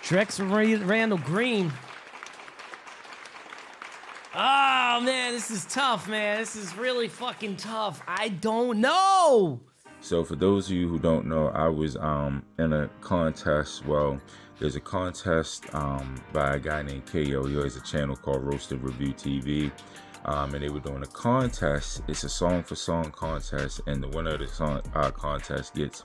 Drex Randall Green. Oh, man, this is tough, man. This is really fucking tough. I don't know. So for those of you who don't know, I was in a contest. Well, there's a contest by a guy named KO. He has a channel called Roasted Review TV. And they were doing a contest. It's a song for song contest, and the winner of the song contest gets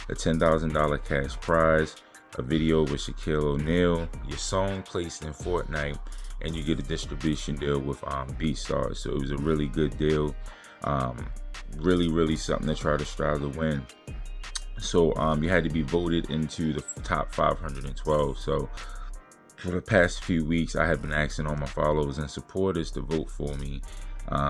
a $10,000 cash prize, a video with Shaquille O'Neal, your song placed in Fortnite, and you get a distribution deal with BeatStars. So it was a really good deal. Really something to try to strive to win. So you had to be voted into the top 512. So for the past few weeks, I have been asking all my followers and supporters to vote for me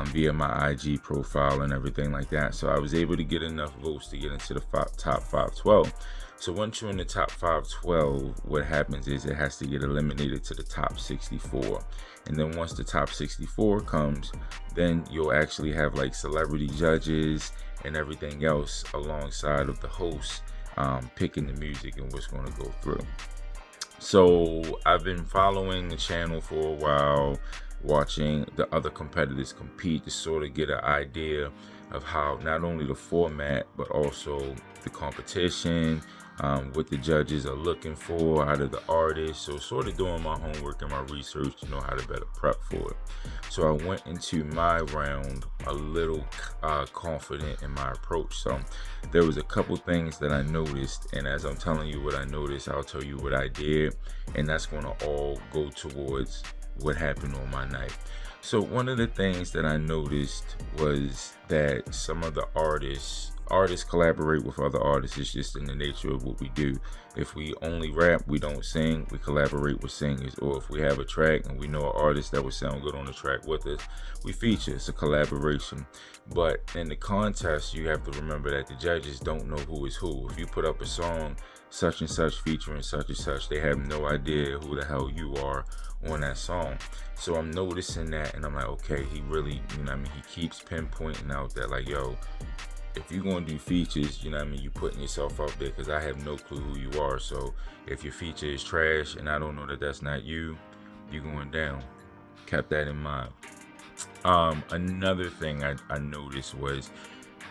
via my IG profile and everything like that. So I was able to get enough votes to get into the top 512. So once you're in the top 512, what happens is it has to get eliminated to the top 64. And then once the top 64 comes, then you'll actually have like celebrity judges and everything else alongside of the host picking the music and what's going to go through. So I've been following the channel for a while, watching the other competitors compete to sort of get an idea of how not only the format, but also the competition, what the judges are looking for out of the artists. So sort of doing my homework and my research to know how to better prep for it. So I went into my round a little confident in my approach. So there was a couple things that I noticed, and as I'm telling you what I noticed, I'll tell you what I did, and that's going to all go towards what happened on my night. So one of the things that I noticed was that some of the artists collaborate with other artists. It's just in the nature of what we do. If we only rap, we don't sing, we collaborate with singers. Or if we have a track and we know an artist that would sound good on the track with us, we feature. It's a collaboration. But in the contest, you have to remember that the judges don't know who is who. If you put up a song such and such featuring such and such, they have no idea who the hell you are on that song. So I'm noticing that, and I'm like, okay, he really, he keeps pinpointing out that, like, yo, if you're going to do features, you're putting yourself out there, because I have no clue who you are. So if your feature is trash and I don't know that that's not you, you're going down. Kept that in mind. Another thing I noticed was,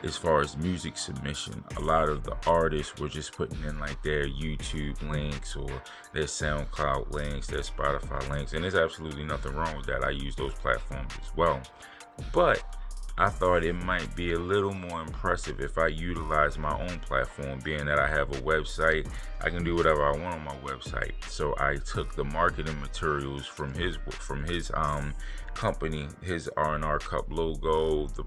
as far as music submission, a lot of the artists were just putting in like their YouTube links or their SoundCloud links, their Spotify links, and there's absolutely nothing wrong with that. I use those platforms as well. But I thought it might be a little more impressive if I utilize my own platform, being that I have a website. I can do whatever I want on my website. So I took the marketing materials from his company, his RNR Cup logo, the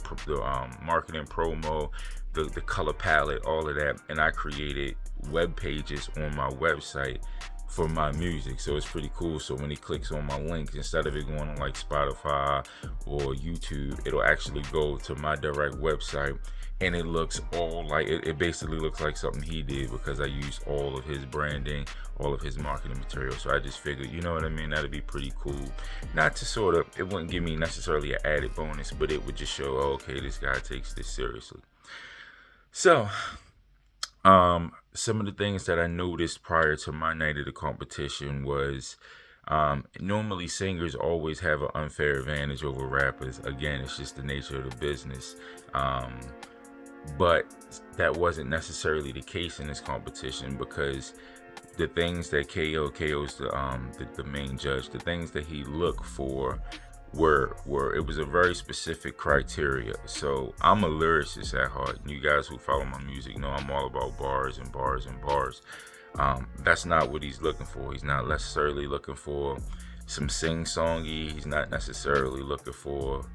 marketing promo, the color palette, all of that, and I created web pages on my website for my music. So it's pretty cool. So when he clicks on my links, instead of it going on like Spotify or YouTube, it'll actually go to my direct website, and it looks all like it basically looks like something he did, because I used all of his branding, all of his marketing material. So I just figured, that'd be pretty cool. Not to sort of, it wouldn't give me necessarily an added bonus, but it would just show, oh, okay, this guy takes this seriously. So some of the things that I noticed prior to my night of the competition was, normally singers always have an unfair advantage over rappers. Again, it's just the nature of the business. But that wasn't necessarily the case in this competition, because the things that KO's the main judge, the things that he looked for were it was a very specific criteria. So I'm a lyricist at heart. You guys who follow my music know I'm all about bars and bars and bars. That's not what he's looking for. He's not necessarily looking for some sing-songy. He's not necessarily looking for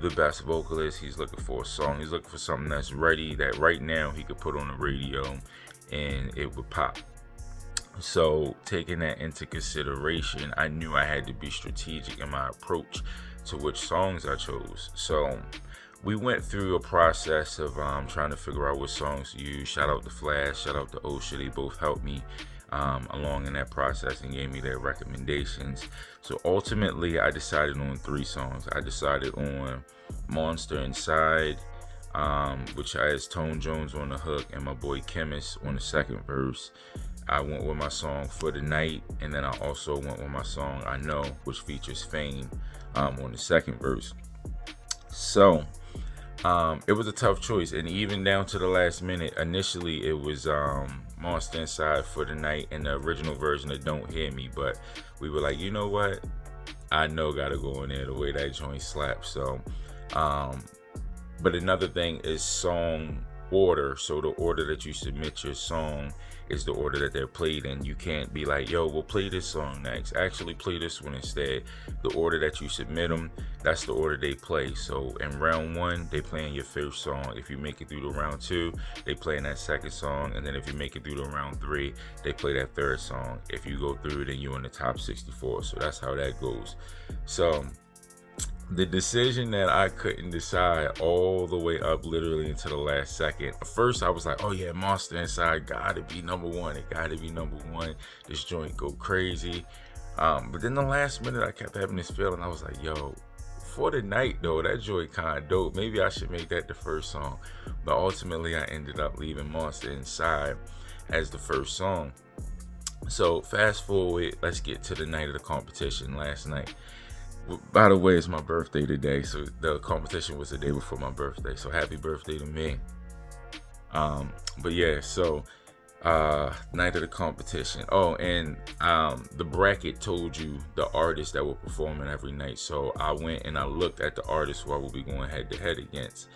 the best vocalist. He's looking for a song. He's looking for something that's ready, that right now he could put on the radio and it would pop. So taking that into consideration, I knew I had to be strategic in my approach to which songs I chose. So we went through a process of trying to figure out what songs to use. Shout out to Flash, shout out to Osha. They both helped me along in that process and gave me their recommendations. So ultimately, I decided on 3 songs. I decided on Monster Inside, which has Tone Jones on the hook and my boy Chemist on the second verse. I went with my song For the Night, and then I also went with my song I Know, which features Fame on the second verse. So it was a tough choice, and even down to the last minute, initially it was Monster Inside For the Night and the original version of Don't Hear Me, but we were like, you know what, I Know gotta go in there the way that joint slaps. So but another thing is song order. So the order that you submit your song is the order that they're played in. You can't be like, yo, we'll play this song next. Actually play this one instead. The order that you submit them, that's the order they play. So in round 1, they playing your first song. If you make it through to round 2, they playing that second song. And then if you make it through to round 3, they play that third song. If you go through, then you're in the top 64. So that's how that goes. So the decision that I couldn't decide all the way up literally into the last second. At first I was like, oh yeah, Monster Inside gotta be number 1. It gotta be number 1. This joint go crazy. But then the last minute I kept having this feeling. I was like, yo, For the Night though, that joint kinda dope. Maybe I should make that the first song. But ultimately I ended up leaving Monster Inside as the first song. So fast forward, let's get to the night of the competition last night. By the way, it's my birthday today, so the competition was the day before my birthday, so happy birthday to me. But yeah, so night of the competition. Oh, and the bracket told you the artists that were performing every night, so I went and I looked at the artists who I will be going head to head against.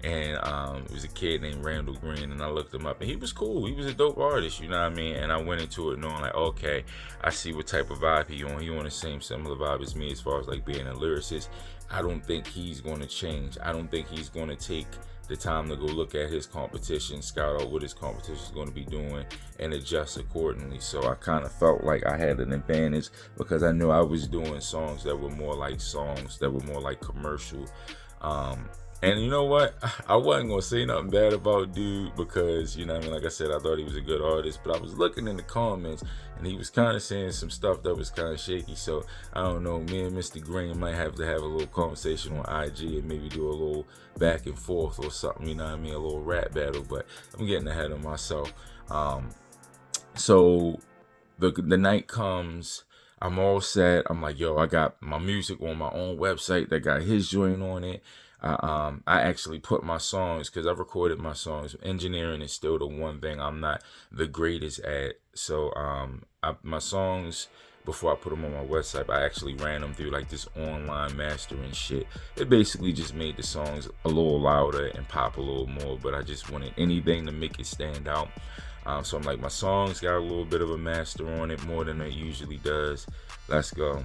And it was a kid named Randall Green, and I looked him up, and he was cool. He was a dope artist, you know what I mean? And I went into it knowing like, okay, I see what type of vibe he on. He on the same similar vibe as me as far as like being a lyricist. I don't think he's going to change. I don't think he's going to take the time to go look at his competition, scout out what his competition is going to be doing, and adjust accordingly. So I kind of felt like I had an advantage because I knew I was doing songs that were more like commercial. And you know what? I wasn't going to say nothing bad about dude because, you know what I mean? Like I said, I thought he was a good artist, but I was looking in the comments and he was kind of saying some stuff that was kind of shaky. So I don't know, me and Mr. Green might have to have a little conversation on IG and maybe do a little back and forth or something, you know what I mean? A little rap battle, but I'm getting ahead of myself. So the night comes, I'm all set. I'm like, yo, I got my music on my own website that got his joint on it. I actually put my songs, because I've recorded my songs. Engineering is still the one thing I'm not the greatest at. So my songs, before I put them on my website, I actually ran them through like this online mastering shit. It basically just made the songs a little louder and pop a little more, but I just wanted anything to make it stand out. So I'm like, my songs got a little bit of a master on it, more than it usually does. Let's go.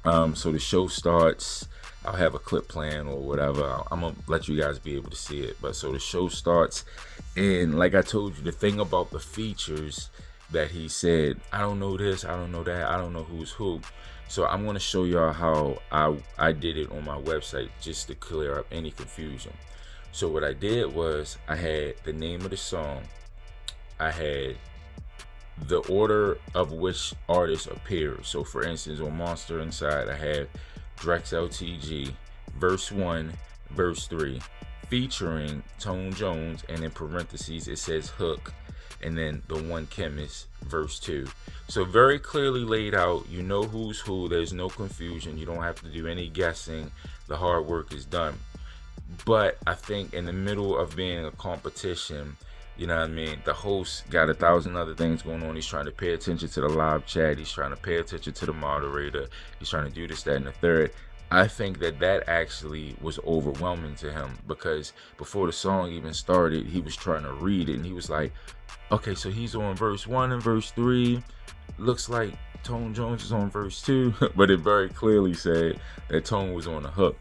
So the show starts. I'll have a clip playing or whatever. I'm gonna let you guys be able to see it. But so the show starts, and like I told you, the thing about the features that he said, I don't know this, I don't know that, I don't know who's who. So I'm gonna show y'all how I did it on my website, just to clear up any confusion. So what I did was I had the name of the song, I had the order of which artist appeared. So for instance, on Monster Inside, I had Drex LTG, verse 1, verse 3, featuring Tone Jones, and in parentheses it says Hook, and then the One Chemist, verse 2. So very clearly laid out, you know who's who, there's no confusion, you don't have to do any guessing, the hard work is done. But I think in the middle of being a competition, you know what I mean, the host got 1,000 other things going on. He's trying to pay attention to the live chat. He's trying to pay attention to the moderator. He's trying to do this, that, and the third. I think that actually was overwhelming to him, because before the song even started, he was trying to read it. And he was like, okay, so he's on verse 1 and verse 3. Looks like Tone Jones is on verse 2. But it very clearly said that Tone was on the hook.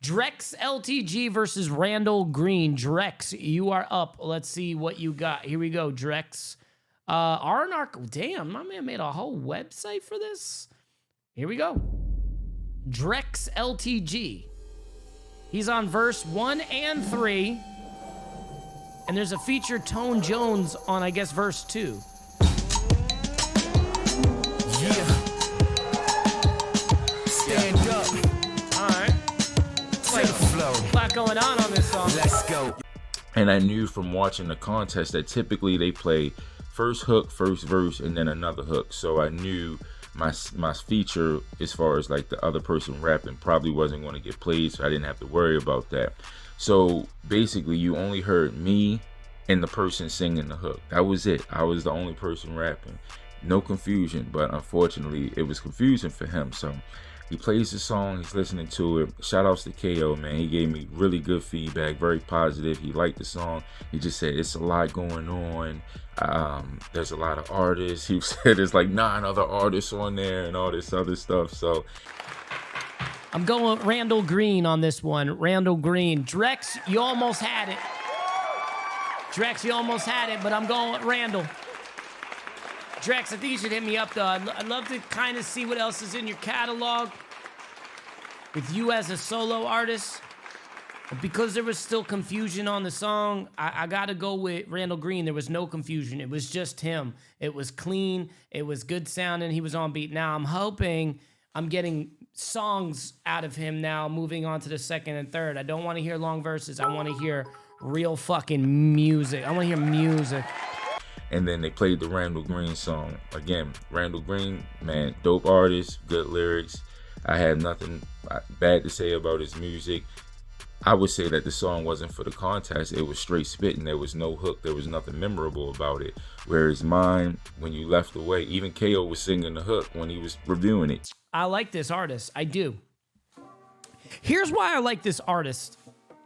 Drex LTG versus Randall Green. Drex, you are up. Let's see what you got. Here we go, Drex. RNR, damn, my man made a whole website for this. Here we go. Drex LTG. He's on verse 1 and 3. And there's a feature Tone Jones on, I guess, verse 2. Yeah. Stand up. All right. Like a lot going on this song. Let's go. And I knew from watching the contest that typically they play first hook, first verse, and then another hook. So I knew my feature as far as like the other person rapping probably wasn't going to get played, so I didn't have to worry about that. So basically you only heard me and the person singing the hook. That was it. I was the only person rapping. No confusion, but unfortunately it was confusing for him. So he plays the song, he's listening to it. Shout outs to KO, man. He gave me really good feedback, very positive. He liked the song. He just said it's a lot going on. There's a lot of artists. He said there's like 9 other artists on there and all this other stuff. So I'm going with Randall Green on this one. Randall Green. Drex, you almost had it. Drex, you almost had it, but I'm going with Randall. Drex, I think you should hit me up, though. I'd love to kind of see what else is in your catalog with you as a solo artist. But because there was still confusion on the song, I got to go with Randall Green. There was no confusion. It was just him. It was clean. It was good sounding. He was on beat. Now, I'm hoping I'm getting songs out of him now, moving on to the second and third. I don't want to hear long verses. I want to hear real fucking music. I want to hear music. And then they played the Randall Green song. Again, Randall Green, man, dope artist, good lyrics. I had nothing bad to say about his music. I would say that the song wasn't for the contest. It was straight spitting. There was no hook. There was nothing memorable about it. Whereas mine, when you left away, even KO was singing the hook when he was reviewing it. I like this artist. I do. Here's why I like this artist.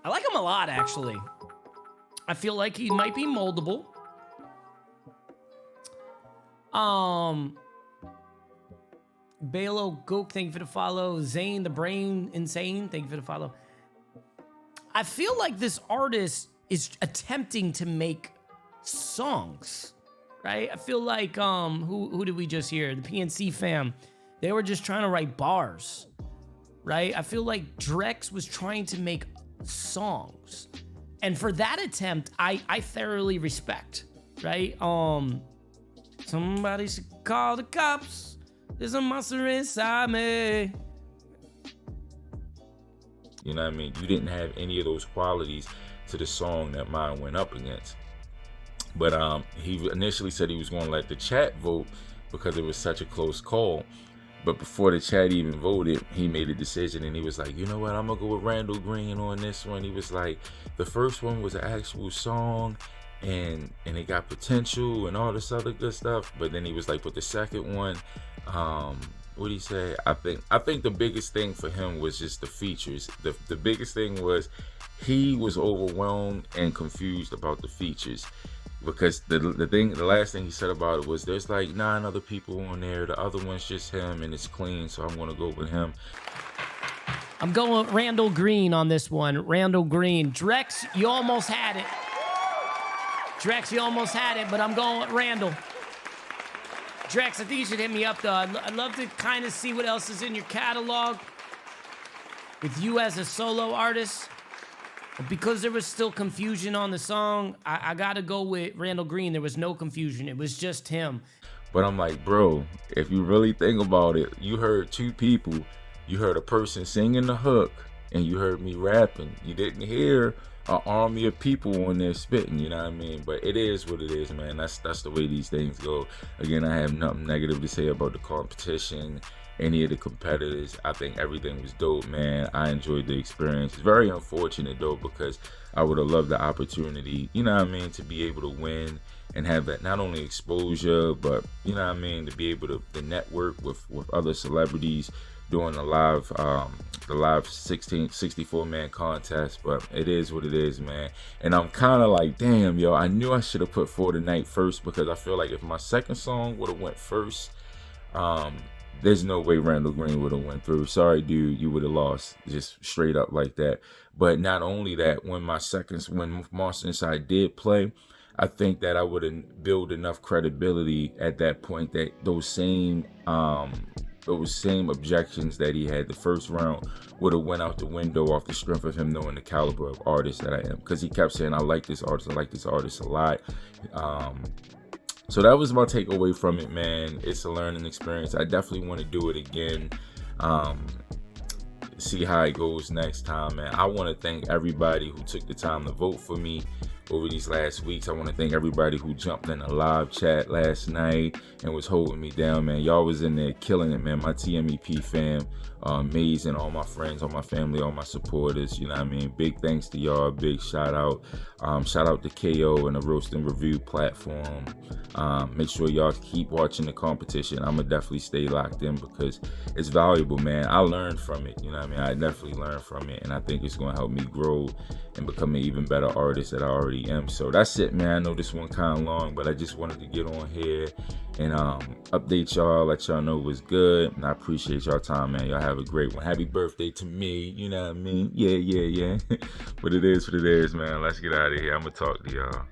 I like him a lot, actually. I feel like he might be moldable. Balo Gook, thank you for the follow. Zane the Brain Insane, thank you for the follow. I feel like this artist is attempting to make songs, right? I feel like who did we just hear? The PNC fam. They were just trying to write bars, right? I feel like Drex was trying to make songs. And for that attempt, I thoroughly respect, right? Somebody should call the cops. There's a monster inside me. You know what I mean? You didn't have any of those qualities to the song that mine went up against. But he initially said he was going to let the chat vote because it was such a close call. But before the chat even voted, he made a decision and he was like, you know what, I'm going to go with Randall Green on this one. He was like, the first one was an actual song and it got potential and all this other good stuff. But then he was like, but the second one, what did he say? I think the biggest thing for him was just the features. The biggest thing was he was overwhelmed and confused about the features. Because the last thing he said about it was there's like 9 other people on there. The other one's just him and it's clean, so I'm gonna go with him. I'm going with Randall Green on this one. Randall Green. Drex, you almost had it. Drex, you almost had it, but I'm going with Randall. Drex, I think you should hit me up, though. I'd love to kind of see what else is in your catalog with you as a solo artist. But because there was still confusion on the song, I got to go with Randall Green. There was no confusion. It was just him. But I'm like, bro, if you really think about it, you heard 2 people. You heard a person singing the hook, and you heard me rapping. You didn't hear an army of people on there spitting, you know what I mean? But it is what it is, man. That's the way these things go. Again, I have nothing negative to say about the competition, any of the competitors. I think everything was dope, man. I enjoyed the experience. It's very unfortunate though, because I would have loved the opportunity, you know what I mean, to be able to win and have that not only exposure, but you know what I mean, to be able to network with other celebrities doing the live 64-man contest. But it is what it is, man. And I'm kind of like, damn, yo, I knew I should have put For the Night first, because I feel like if my second song would have went first, there's no way Randall Green would have went through. Sorry, dude, you would have lost, just straight up like that. But not only that, when Monster Inside did play, I think that I would have built enough credibility at that point that those same objections that he had the first round would have went out the window off the strength of him knowing the caliber of artist that I am. Because he kept saying, I like this artist a lot. So that was my takeaway from it, man. It's a learning experience. I definitely want to do it again. See how it goes next time, man. I want to thank everybody who took the time to vote for me over these last weeks. I want to thank everybody who jumped in the live chat last night and was holding me down, man. Y'all was in there killing it, man. My TMEP fam, amazing. All my friends, all my family, all my supporters, you know what I mean? Big thanks to y'all. Big shout out. Shout out to KO and the Roast and Review platform. Make sure y'all keep watching the competition. I'm going to definitely stay locked in because it's valuable, man. I learned from it, you know what I mean? I definitely learned from it, and I think it's going to help me grow and become an even better artist that I already am. So that's it, man. I know this one kind of long, but I just wanted to get on here and update y'all, let y'all know what's good, and I appreciate y'all time, man. Y'all have a great one. Happy birthday to me, you know what I mean? Yeah. But it is what it is, man. Let's get out of here. I'm gonna talk to y'all.